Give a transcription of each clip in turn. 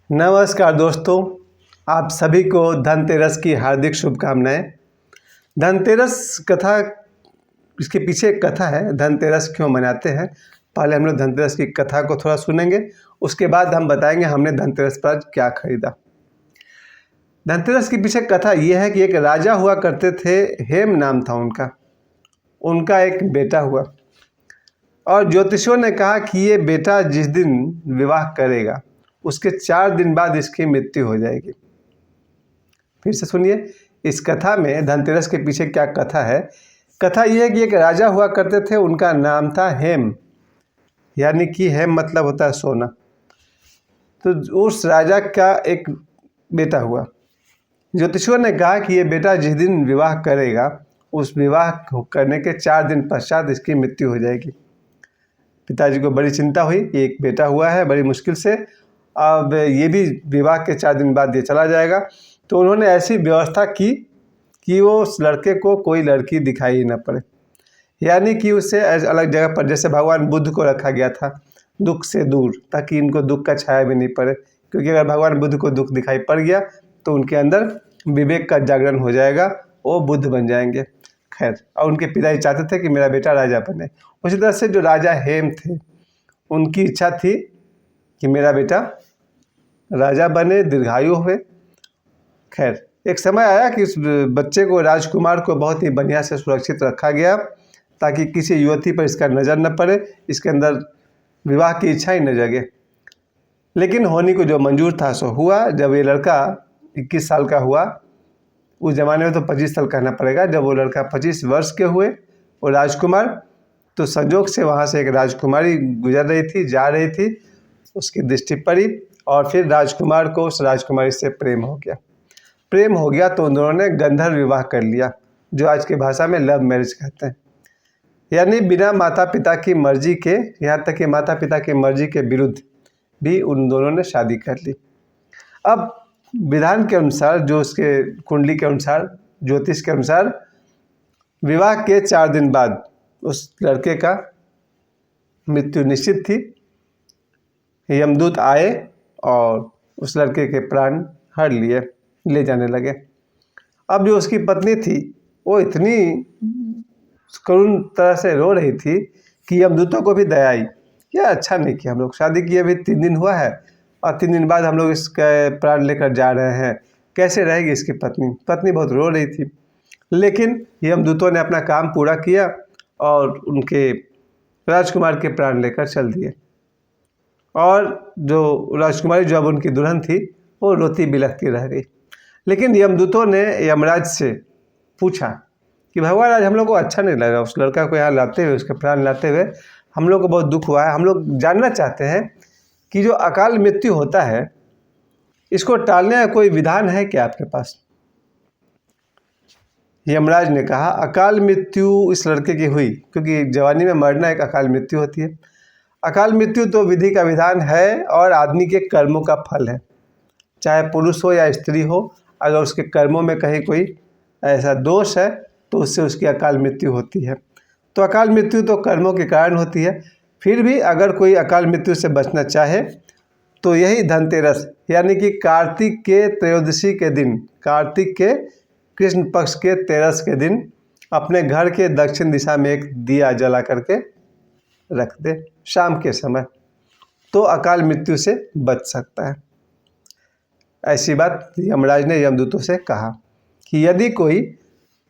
नमस्कार दोस्तों, आप सभी को धनतेरस की हार्दिक शुभकामनाएं। धनतेरस कथा, इसके पीछे एक कथा है। धनतेरस क्यों मनाते हैं, पहले हम लोग धनतेरस की कथा को थोड़ा सुनेंगे, उसके बाद हम बताएंगे हमने धनतेरस पर क्या खरीदा। धनतेरस के पीछे कथा ये है कि एक राजा हुआ करते थे, हेम नाम था उनका। उनका एक बेटा हुआ और ज्योतिषियों ने कहा कि ये बेटा जिस दिन विवाह करेगा उसके 4 दिन बाद इसकी मृत्यु हो जाएगी। फिर से सुनिए, इस कथा में धनतेरस के पीछे क्या कथा है। कथा यह है कि एक राजा हुआ करते थे, उनका नाम था हेम, यानी कि हेम मतलब होता है सोना। तो उस राजा का एक बेटा हुआ। ज्योतिषियों ने कहा कि ये बेटा जिस दिन विवाह करेगा उस विवाह करने के 4 दिन पश्चात इसकी मृत्यु हो जाएगी। पिताजी को बड़ी चिंता हुई कि एक बेटा हुआ है बड़ी मुश्किल से, अब ये भी विवाह के 4 दिन बाद ये चला जाएगा। तो उन्होंने ऐसी व्यवस्था की कि वो उस लड़के को कोई लड़की दिखाई न पड़े, यानी कि उसे अलग जगह पर, जैसे भगवान बुद्ध को रखा गया था दुख से दूर, ताकि इनको दुख का छाया भी नहीं पड़े। क्योंकि अगर भगवान बुद्ध को दुख दिखाई पड़ गया तो उनके अंदर विवेक का जागरण हो जाएगा, वो बुद्ध बन जाएंगे। खैर, और उनके पिताजी चाहते थे कि मेरा बेटा राजा बने। उसी तरह से जो राजा हेम थे, उनकी इच्छा थी कि मेरा बेटा राजा बने, दीर्घायु हुए। खैर, एक समय आया कि इस बच्चे को, राजकुमार को, बहुत ही बढ़िया से सुरक्षित रखा गया ताकि किसी युवती पर इसका नज़र न पड़े, इसके अंदर विवाह की इच्छा ही न जगे। लेकिन होने को जो मंजूर था सो हुआ। जब ये लड़का 21 साल का हुआ, उस ज़माने में तो 25 साल कहना पड़ेगा, जब वो लड़का 25 वर्ष के हुए, वो राजकुमार, तो संजोग से वहाँ से एक राजकुमारी गुजर रही थी, जा रही थी, उसकी दृष्टि पड़ी और फिर राजकुमार को उस राजकुमारी से प्रेम हो गया। प्रेम हो गया तो उन दोनों ने गंधर्व विवाह कर लिया, जो आज की भाषा में लव मैरिज कहते हैं। यानी बिना माता पिता की मर्जी के, यहाँ तक कि माता पिता की मर्जी के विरुद्ध भी उन दोनों ने शादी कर ली। अब विधान के अनुसार, जो उसके कुंडली के अनुसार, ज्योतिष के अनुसार, विवाह के 4 दिन बाद उस लड़के का मृत्यु निश्चित थी। यमदूत आए और उस लड़के के प्राण हर लिए ले जाने लगे। अब जो उसकी पत्नी थी वो इतनी करुण तरह से रो रही थी कि यमदूतों को भी दया आई। यह अच्छा नहीं किया, हम लोग शादी किए अभी 3 दिन हुआ है और 3 दिन बाद हम लोग इसके प्राण लेकर जा रहे हैं, कैसे रहेगी इसकी पत्नी। पत्नी बहुत रो रही थी, लेकिन यमदूतों ने अपना काम पूरा किया और उनके राजकुमार के प्राण लेकर चल दिए। और जो राजकुमारी, जो अब उनकी दुल्हन थी, वो रोती बिलखती रह गई। लेकिन यमदूतों ने यमराज से पूछा कि भगवान, आज हम लोग को अच्छा नहीं लगा उस लड़का को यहाँ लाते हुए, उसके प्राण लाते हुए, हम लोग को बहुत दुख हुआ है। हम लोग जानना चाहते हैं कि जो अकाल मृत्यु होता है, इसको टालने का कोई विधान है क्या आपके पास। यमराज ने कहा, अकाल मृत्यु इस लड़के की हुई क्योंकि जवानी में मरना एक अकाल मृत्यु होती है। अकाल मृत्यु तो विधि का विधान है और आदमी के कर्मों का फल है, चाहे पुरुष हो या स्त्री हो। अगर उसके कर्मों में कहीं कोई ऐसा दोष है तो उससे उसकी अकाल मृत्यु होती है। तो अकाल मृत्यु तो कर्मों के कारण होती है। फिर भी अगर कोई अकाल मृत्यु से बचना चाहे तो यही धनतेरस, यानी कि कार्तिक के त्रयोदशी के दिन, कार्तिक के कृष्ण पक्ष के 13 के दिन अपने घर के दक्षिण दिशा में एक दिया जला करके रख दे शाम के समय, तो अकाल मृत्यु से बच सकता है। ऐसी बात यमराज ने यमदूतों से कहा कि यदि कोई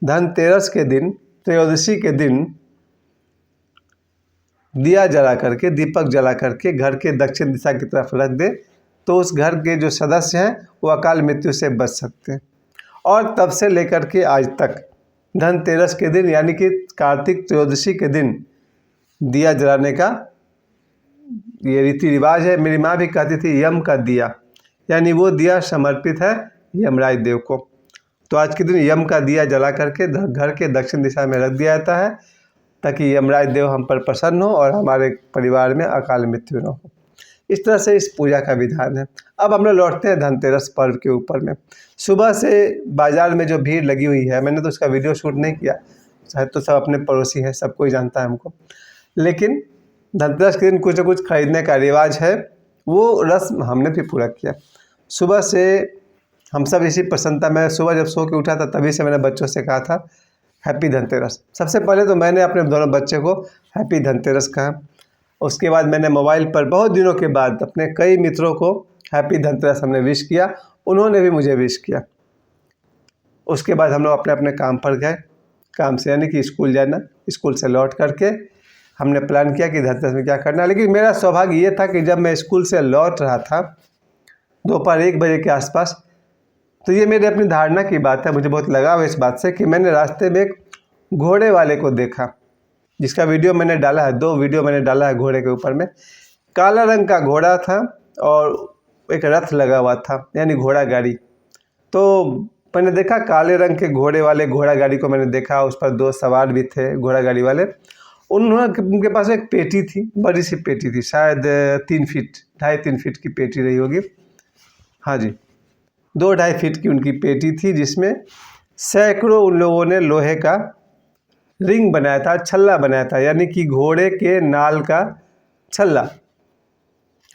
धनतेरस के दिन, त्रयोदशी के दिन दिया जला करके, दीपक जला करके घर के दक्षिण दिशा की तरफ रख दे, तो उस घर के जो सदस्य हैं वो अकाल मृत्यु से बच सकते हैं। और तब से लेकर के आज तक धनतेरस के दिन, यानी कि कार्तिक त्रयोदशी के दिन दिया जलाने का ये रीति रिवाज है। मेरी माँ भी कहती थी यम का दिया, यानी वो दिया समर्पित है यमराज देव को। तो आज के दिन यम का दिया जला करके घर के दक्षिण दिशा में रख दिया जाता है, ताकि यमराज देव हम पर प्रसन्न हो और हमारे परिवार में अकाल मृत्यु न हो। इस तरह से इस पूजा का विधान है। अब हम लोग लौटते हैं धनतेरस पर्व के ऊपर में। सुबह से बाज़ार में जो भीड़ लगी हुई है, मैंने तो उसका वीडियो शूट नहीं किया, शायद तो सब अपने पड़ोसी हैं, सब कोई जानता है हमको। लेकिन धनतेरस के दिन कुछ न कुछ खरीदने का रिवाज है वो रस्म हमने भी पूरा किया। सुबह से हम सब इसी प्रसन्नता में, सुबह जब सो के उठा था तभी से मैंने बच्चों से कहा था हैप्पी धनतेरस। सबसे पहले तो मैंने अपने दोनों बच्चे को हैप्पी धनतेरस कहा। उसके बाद मैंने मोबाइल पर बहुत दिनों के बाद अपने कई मित्रों को हैप्पी धनतेरस हमने विश किया, उन्होंने भी मुझे विश किया। उसके बाद हम लोग अपने अपने काम पर गए, काम से यानी कि स्कूल जाना। स्कूल से लौट करके हमने प्लान किया कि धनतेरस में क्या करना है। लेकिन मेरा सौभाग्य ये था कि जब मैं स्कूल से लौट रहा था दोपहर 1 बजे के आसपास, तो ये मेरी अपनी धारणा की बात है, मुझे बहुत लगाव है इस बात से कि मैंने रास्ते में एक घोड़े वाले को देखा, जिसका वीडियो मैंने डाला है, 2 वीडियो मैंने डाला है घोड़े के ऊपर में। काला रंग का घोड़ा था और एक रथ लगा हुआ था, यानी घोड़ा गाड़ी। तो मैंने देखा काले रंग के घोड़े वाले घोड़ा गाड़ी को मैंने देखा, उस पर 2 सवार भी थे घोड़ा गाड़ी वाले। उनके पास एक पेटी थी, बड़ी सी पेटी थी, शायद 3 फीट, 2.5-3 फीट की पेटी रही होगी। हाँ जी, 2-2.5 फीट की उनकी पेटी थी, जिसमें सैकड़ों उन लोगों ने लोहे का रिंग बनाया था, छल्ला बनाया था, यानी कि घोड़े के नाल का छल्ला,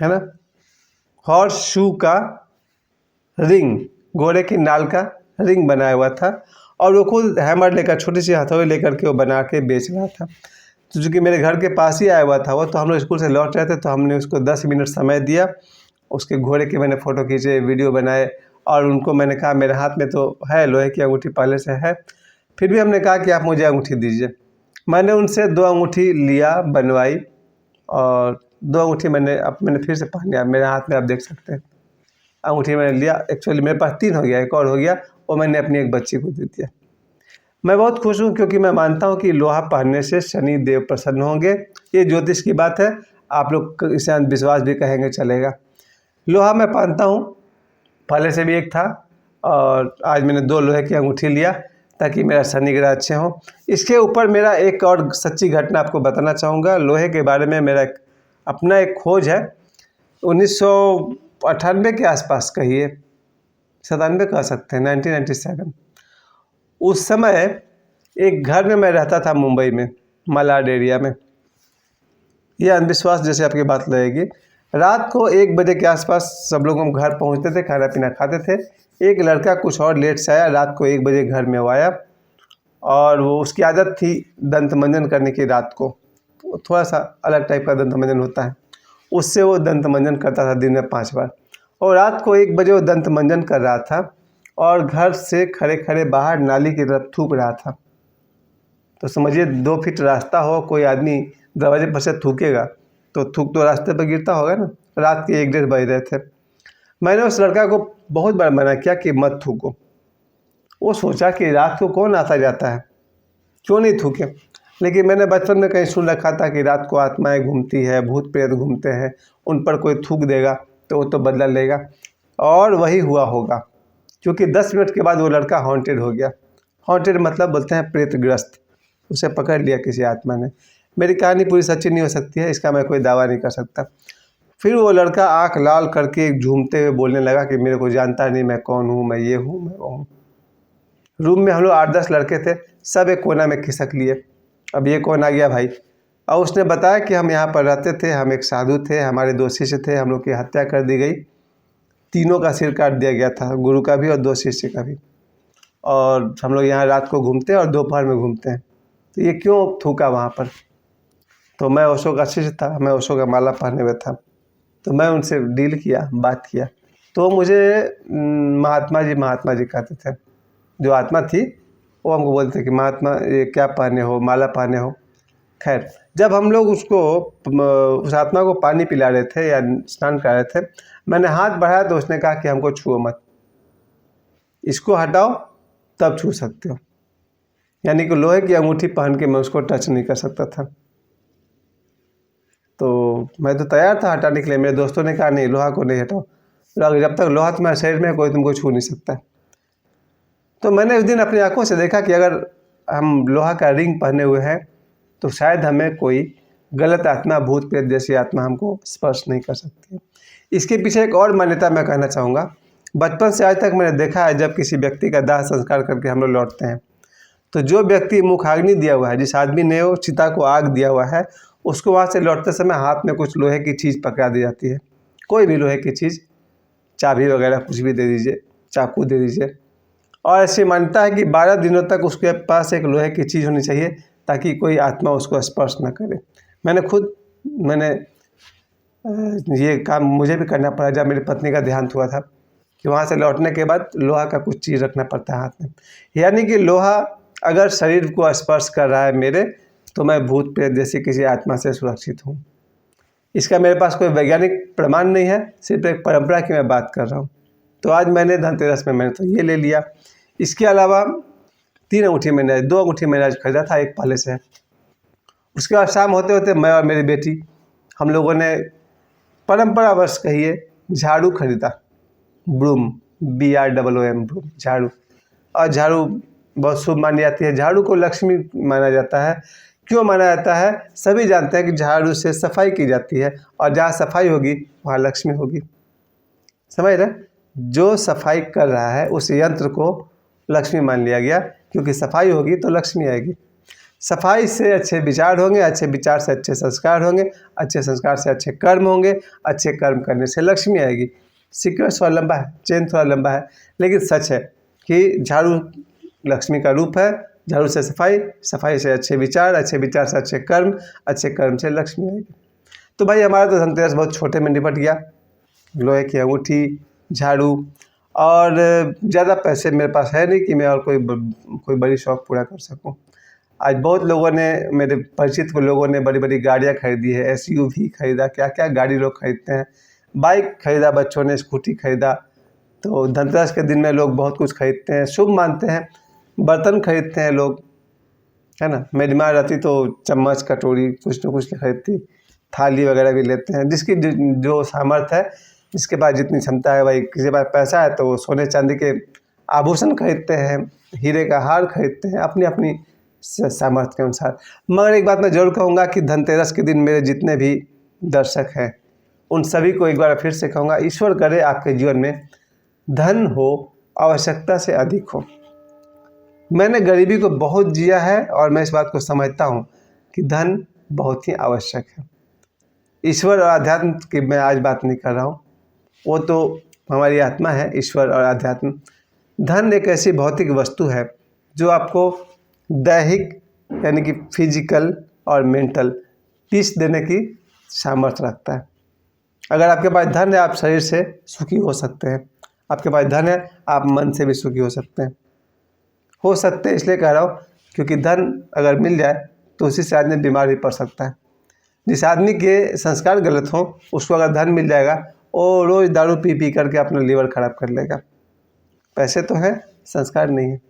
है ना, हॉर्स शू का रिंग, घोड़े की नाल का रिंग बनाया हुआ था। और वो खुद हैमर लेकर, छोटी सी हथौड़ी लेकर के वो बना के बेच रहा था। तो चूँकि मेरे घर के पास ही आया हुआ था वो, तो हम लोग स्कूल से लौट रहे थे, तो हमने उसको 10 मिनट समय दिया। उसके घोड़े के मैंने फ़ोटो खींचे, वीडियो बनाए, और उनको मैंने कहा मेरे हाथ में तो है लोहे की अंगूठी पहले से है, फिर भी हमने कहा कि आप मुझे अंगूठी दीजिए। मैंने उनसे 2 अंगूठी लिया, बनवाई, और 2 अंगूठी मैंने फिर से पहन लिया। मेरे हाथ में आप देख सकते हैं अंगूठी मैंने लिया। एक्चुअली मेरे पास 3 हो गया, एक और हो गया, वो मैंने अपनी एक बच्ची को दे दिया। मैं बहुत खुश हूँ, क्योंकि मैं मानता हूँ कि लोहा पहनने से शनि देव प्रसन्न होंगे। ये ज्योतिष की बात है, आप लोग इसे अंधविश्वास भी कहेंगे चलेगा। लोहा मैं पहनता हूँ, पहले से भी एक था, और आज मैंने 2 लोहे की अंगूठी लिया ताकि मेरा शनि ग्रह अच्छे हों। इसके ऊपर मेरा एक और सच्ची घटना आपको बताना चाहूँगा। लोहे के बारे में मेरा अपना एक खोज है। 1998 के आसपास कहिए, 97 कह सकते हैं, 1997। उस समय एक घर में मैं रहता था मुंबई में, मालाड एरिया में। यह अंधविश्वास जैसे आपकी बात लगेगी। रात को 1 बजे के आसपास सब लोग हम घर पहुंचते थे, खाना पीना खाते थे। एक लड़का कुछ और लेट से आया, रात को 1 बजे घर में वो आया, और वो उसकी आदत थी दंत मंजन करने की। रात को थोड़ा सा अलग टाइप का दंत मंजन होता है, उससे वो दंत मंजन करता था दिन में 5 बार। और रात को 1 बजे वो दंत मंजन कर रहा था, और घर से खड़े खड़े बाहर नाली की तरफ थूक रहा था। तो समझिए 2 फीट रास्ता हो, कोई आदमी दरवाजे पर से थूकेगा तो थूक तो रास्ते पर गिरता होगा ना। रात के 1-1:30 बज रहे थे। मैंने उस लड़का को बहुत बार मना किया कि मत थूको। वो सोचा कि रात को कौन आता जाता है, क्यों नहीं थूके। लेकिन मैंने बचपन में कहीं सुन रखा था कि रात को आत्माएं घूमती है, भूत प्रेत घूमते हैं, उन पर कोई थूक देगा तो वो तो बदला लेगा, और वही हुआ होगा। क्योंकि 10 मिनट के बाद वो लड़का हॉन्टेड हो गया। हॉन्टेड मतलब बोलते हैं प्रेतग्रस्त, उसे पकड़ लिया किसी आत्मा ने। मेरी कहानी पूरी सच्ची नहीं हो सकती है, इसका मैं कोई दावा नहीं कर सकता। फिर वो लड़का आंख लाल करके झूमते हुए बोलने लगा कि मेरे को जानता नहीं, मैं कौन हूँ, मैं ये हूँ, मैं वो हूँ। रूम में हम लोग 8-10 लड़के थे, सब एक कोना में खिसक लिए। अब ये कौन आ गया भाई। और उसने बताया कि हम यहाँ पर रहते थे, हम एक साधु थे, हमारे 2 शिष्य थे, हम लोग की हत्या कर दी गई, तीनों का सिर काट दिया गया था, गुरु का भी और 2 शिष्य का भी। और हम लोग यहाँ रात को घूमते हैं और दोपहर में घूमते हैं, तो ये क्यों थूका वहाँ पर। तो मैं ओशो का शिष्य था, मैं ओशो का माला पहने हुए था, तो मैं उनसे डील किया, बात किया। तो मुझे महात्मा जी कहते थे। जो आत्मा थी वो हमको बोलते थे कि महात्मा ये क्या पहने हो, माला पहने हो। खैर, जब हम लोग उस आत्मा को पानी पिला रहे थे या स्नान करा रहे थे, मैंने हाथ बढ़ाया तो उसने कहा कि हमको छुओ मत, इसको हटाओ तब छू सकते हो। यानी कि लोहे की अंगूठी पहन के मैं उसको टच नहीं कर सकता था। तो मैं तो तैयार था हटाने के लिए। मेरे दोस्तों ने कहा नहीं, लोहा को नहीं हटाओ, जब तक लोहा तुम्हारे शरीर में कोई तुमको छू नहीं सकता। तो मैंने उस दिन अपनी आंखों से देखा कि अगर हम लोहा का रिंग पहने हुए हैं तो शायद हमें कोई गलत आत्मा, भूत प्रेत जैसी आत्मा हमको स्पर्श नहीं कर सकती। इसके पीछे एक और मान्यता मैं कहना चाहूँगा। बचपन से आज तक मैंने देखा है, जब किसी व्यक्ति का दाह संस्कार करके हम लोग लौटते हैं, तो जो व्यक्ति मुखाग्नि दिया हुआ है, जिस आदमी ने वो चिता को आग दिया हुआ है, उसको वहाँ से लौटते समय हाथ में कुछ लोहे की चीज़ पकड़ा दी जाती है, कोई भी लोहे की चीज़, चाबी वगैरह कुछ भी दे दीजिए, चाकू दे दीजिए। और ऐसी मान्यता है कि 12 दिनों तक उसके पास एक लोहे की चीज़ होनी चाहिए ताकि कोई आत्मा उसको स्पर्श न करे। मैंने ये काम मुझे भी करना पड़ा जब मेरी पत्नी का देहांत हुआ था, कि वहाँ से लौटने के बाद लोहा का कुछ चीज़ रखना पड़ता है हाथ में। यानी कि लोहा अगर शरीर को स्पर्श कर रहा है मेरे, तो मैं भूत प्रेत जैसी किसी आत्मा से सुरक्षित हूँ। इसका मेरे पास कोई वैज्ञानिक प्रमाण नहीं है, सिर्फ एक परंपरा की मैं बात कर रहा हूँ। तो आज मैंने धनतेरस में मैंने तो ये ले लिया। इसके अलावा 3 अंगूठी मैंने 2 अंगूठी मैंने आज खरीदा था, एक पहले से है। उसके बाद शाम होते होते मैं और मेरी बेटी हम लोगों ने परंपरावश कहिए झाड़ू खरीदा, ब्रूम, BROOM ब्रूम, झाड़ू। और झाड़ू बहुत शुभ मानी जाती है। झाड़ू को लक्ष्मी माना जाता है। क्यों माना जाता है? सभी जानते हैं कि झाड़ू से सफाई की जाती है और जहाँ सफाई होगी वहाँ लक्ष्मी होगी। समझ रहे? जो सफाई कर रहा है उस यंत्र को लक्ष्मी मान लिया गया, क्योंकि सफाई होगी तो लक्ष्मी आएगी। सफाई से अच्छे विचार होंगे, अच्छे विचार से अच्छे संस्कार होंगे, अच्छे संस्कार से अच्छे कर्म होंगे, अच्छे कर्म करने से लक्ष्मी आएगी। सीक्वेंस थोड़ा लंबा है, चेन थोड़ा लंबा है, लेकिन सच है कि झाड़ू लक्ष्मी का रूप है। झाड़ू से सफाई, सफाई से अच्छे विचार, अच्छे विचार से अच्छे कर्म, अच्छे कर्म से लक्ष्मी आएगी। तो भाई हमारा तो धनतेरस बहुत छोटे में निपट गया। लोहे की अंगूठी, झाड़ू, और ज़्यादा पैसे मेरे पास है नहीं कि मैं और कोई बड़ी शौक़ पूरा कर सकूं। आज बहुत लोगों ने, मेरे परिचित को लोगों ने बड़ी बड़ी गाड़ियां खरीदी है, SUV खरीदा, क्या क्या गाड़ी लोग खरीदते हैं, बाइक खरीदा, बच्चों ने स्कूटी खरीदा। तो धनतेरस के दिन में लोग बहुत कुछ खरीदते हैं, शुभ मानते हैं। बर्तन खरीदते हैं लोग, है ना। मेरी माँ रहती तो चम्मच कटोरी कुछ न कुछ खरीदती, थाली वगैरह भी लेते हैं। जिसकी जो सामर्थ्य है, जिसके पास जितनी क्षमता है, भाई किसी के पास पैसा है तो वो सोने चांदी के आभूषण खरीदते हैं, हीरे का हार खरीदते हैं, अपनी अपनी सामर्थ्य के अनुसार। मगर एक बात मैं जरूर कहूँगा कि धनतेरस के दिन मेरे जितने भी दर्शक हैं उन सभी को एक बार फिर से कहूँगा, ईश्वर करे आपके जीवन में धन हो, आवश्यकता से अधिक हो। मैंने गरीबी को बहुत जिया है और मैं इस बात को समझता हूँ कि धन बहुत ही आवश्यक है। ईश्वर और अध्यात्म की मैं आज बात नहीं कर रहा हूँ, वो तो हमारी आत्मा है। ईश्वर और अध्यात्म, धन एक ऐसी भौतिक वस्तु है जो आपको दैहिक यानी कि फिजिकल और मेंटल पीस देने की सामर्थ्य रखता है। अगर आपके पास धन है, आप शरीर से सुखी हो सकते हैं। आपके पास धन है, आप मन से भी सुखी हो सकते हैं। इसलिए कह रहा हूँ क्योंकि धन अगर मिल जाए तो उसी से आदमी बीमार भी पड़ सकता है। जिस आदमी के संस्कार गलत हो, उसको अगर धन मिल जाएगा, वो रोज़ दारू पी पी करके अपना लीवर खराब कर लेगा। पैसे तो हैं, संस्कार नहीं है।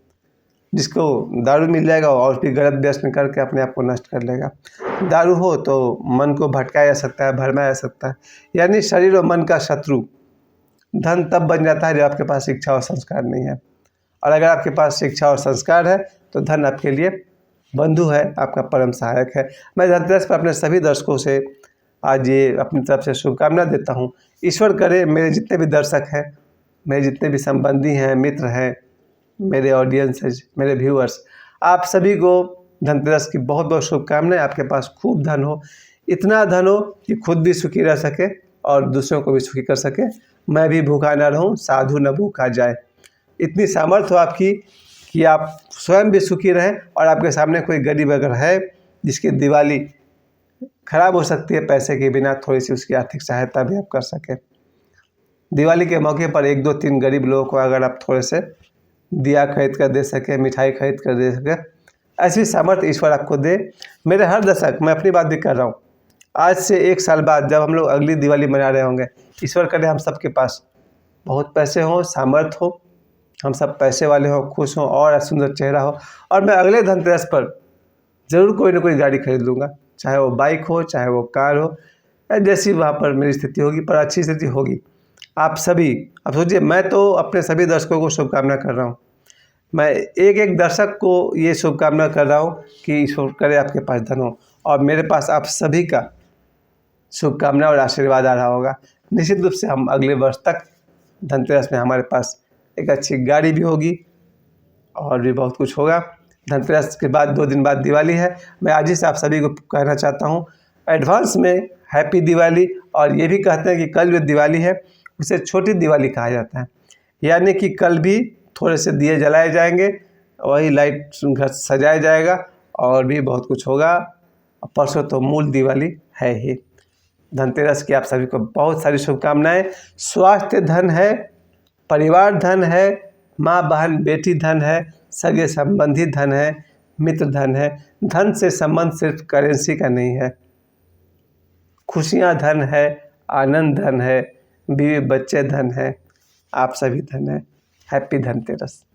जिसको दारू मिल जाएगा और फिर गलत व्यसन करके अपने आप को नष्ट कर लेगा। दारू हो तो मन को भटकाया जा सकता है, भरमाया जा सकता है। यानी शरीर और मन का शत्रु धन तब बन जाता है जब आपके पास शिक्षा और संस्कार नहीं है। और अगर आपके पास शिक्षा और संस्कार है तो धन आपके लिए बंधु है, आपका परम सहायक है। मैं धनतेरस पर अपने सभी दर्शकों से आज ये अपनी तरफ से शुभकामना देता हूँ। ईश्वर करे मेरे जितने भी दर्शक हैं, मेरे जितने भी संबंधी हैं, मित्र हैं, मेरे ऑडियंस, मेरे व्यूअर्स, आप सभी को धनतेरस की बहुत बहुत शुभकामनाएं। आपके पास खूब धन हो, इतना धन हो कि खुद भी सुखी रह सके और दूसरों को भी सुखी कर सके। मैं भी भूखा न रहूं, साधु न भूखा जाए। इतनी सामर्थ्य हो आपकी कि आप स्वयं भी सुखी रहें और आपके सामने कोई गरीब अगर है जिसकी दिवाली खराब हो सकती है पैसे के बिना, थोड़ी सी उसकी आर्थिक सहायता भी आप कर सकें। दिवाली के मौके पर 1 2 3 गरीब लोगों को अगर आप थोड़े से दिया खरीद कर दे सके, मिठाई खरीद कर दे सके, ऐसी सामर्थ्य ईश्वर आपको दे। मेरे हर दर्शक, मैं अपनी बात भी कर रहा हूँ, आज से 1 साल बाद जब हम लोग अगली दिवाली मना रहे होंगे, ईश्वर करे हम सबके पास बहुत पैसे हों, सामर्थ्य हो, हम सब पैसे वाले हों, खुश हों और सुंदर चेहरा हो। और मैं अगले धनतेरस पर ज़रूर कोई ना कोई गाड़ी खरीद लूँगा, चाहे वो बाइक हो, चाहे वो कार हो, या जैसी वहाँ पर मेरी स्थिति होगी, पर अच्छी स्थिति होगी। आप सभी अब सोचिए, मैं तो अपने सभी दर्शकों को शुभकामना कर रहा हूँ। मैं एक एक दर्शक को ये शुभकामना कर रहा हूँ कि ईश्वर करे आपके पास धन हो और मेरे पास आप सभी का शुभकामना और आशीर्वाद आ रहा होगा। निश्चित रूप से हम अगले वर्ष तक धनतेरस में हमारे पास एक अच्छी गाड़ी भी होगी और भी बहुत कुछ होगा। धनतेरस के बाद 2 दिन बाद दिवाली है। मैं आज ही से आप सभी को कहना चाहता हूँ, एडवांस में हैप्पी दिवाली। और ये भी कहते हैं कि कल जो दिवाली है उसे छोटी दिवाली कहा जाता है, यानी कि कल भी थोड़े से दिए जलाए जाएंगे, वही लाइट घर सजाया जाएगा और भी बहुत कुछ होगा। परसों तो मूल दिवाली है ही। धनतेरस की आप सभी को बहुत सारी शुभकामनाएं। स्वास्थ्य धन है, परिवार धन है, माँ बहन बेटी धन है, सगे संबंधी धन है, मित्र धन है। धन से संबंध सिर्फ करेंसी का नहीं है। खुशियाँ धन है, आनंद धन है, बीवी बच्चे धन है, आप सभी धन है। हैप्पी धनतेरस।